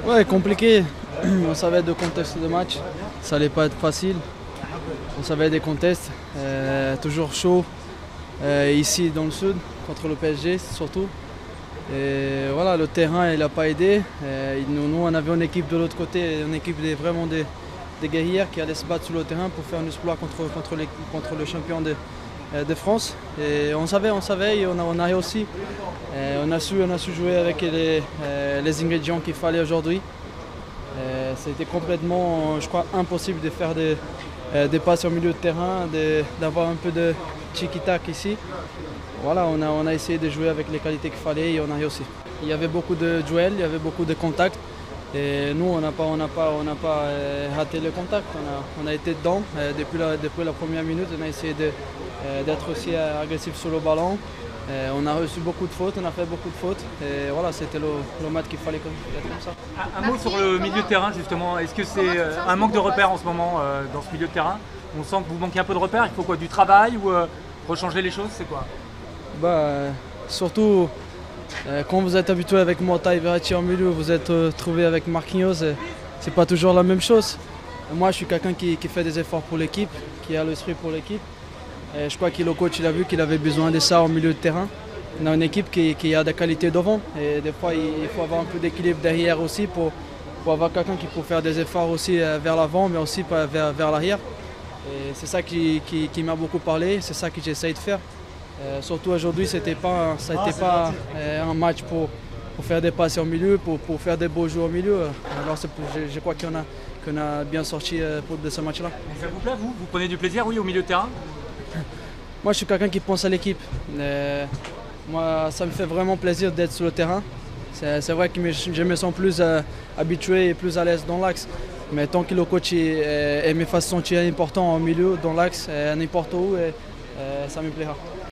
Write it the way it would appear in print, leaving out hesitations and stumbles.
Ouais, compliqué. On savait de contexte de match, ça allait pas être facile. On savait des contextes, toujours chaud ici dans le sud, contre le PSG surtout. Et voilà, le terrain il n'a pas aidé. Nous, on avait une équipe de l'autre côté, une équipe vraiment des guerrières qui allaient se battre sur le terrain pour faire un exploit contre le champion de France. Et on savait et on a réussi. On a su jouer avec les ingrédients qu'il fallait aujourd'hui. C'était complètement, je crois, impossible de faire des passes au milieu de terrain, d'avoir un peu de tiki-tac ici. Voilà, on a essayé de jouer avec les qualités qu'il fallait et on a réussi. Il y avait beaucoup de duels, il y avait beaucoup de contacts. Et nous, on n'a pas raté le contact. On a été dedans depuis la première minute. On a essayé d'être aussi agressif sur le ballon. On a reçu beaucoup de fautes, on a fait beaucoup de fautes. Et voilà, c'était le match qu'il fallait être comme ça. Un mot sur le milieu de terrain, justement. Est-ce que c'est un manque de repères en ce moment dans ce milieu de terrain? On sent que vous manquez un peu de repères. Il faut quoi, du travail ou rechanger les choses? C'est quoi? Surtout, quand vous êtes habitué avec Mota et Verratti en milieu, vous êtes trouvé avec Marquinhos, c'est pas toujours la même chose. Moi, je suis quelqu'un qui fait des efforts pour l'équipe, qui a l'esprit pour l'équipe. Et je crois que le coach il a vu qu'il avait besoin de ça au milieu de terrain. On a une équipe qui a des qualités devant et des fois il faut avoir un peu d'équilibre derrière aussi pour avoir quelqu'un qui peut faire des efforts aussi vers l'avant mais aussi vers l'arrière. Et c'est ça qui m'a beaucoup parlé, c'est ça que j'essaye de faire. Surtout aujourd'hui, ça n'était pas un match pour faire des passes au milieu, pour faire des beaux jeux au milieu. Alors je crois qu'on a bien sorti de ce match-là. Ça vous plaît, vous? Vous prenez du plaisir, oui, au milieu de terrain? Moi, je suis quelqu'un qui pense à l'équipe. Moi, ça me fait vraiment plaisir d'être sur le terrain. C'est vrai que je me sens plus habitué et plus à l'aise dans l'axe. Mais tant que le coach me fasse sentir important au milieu, dans l'axe, n'importe où, ça me plaira.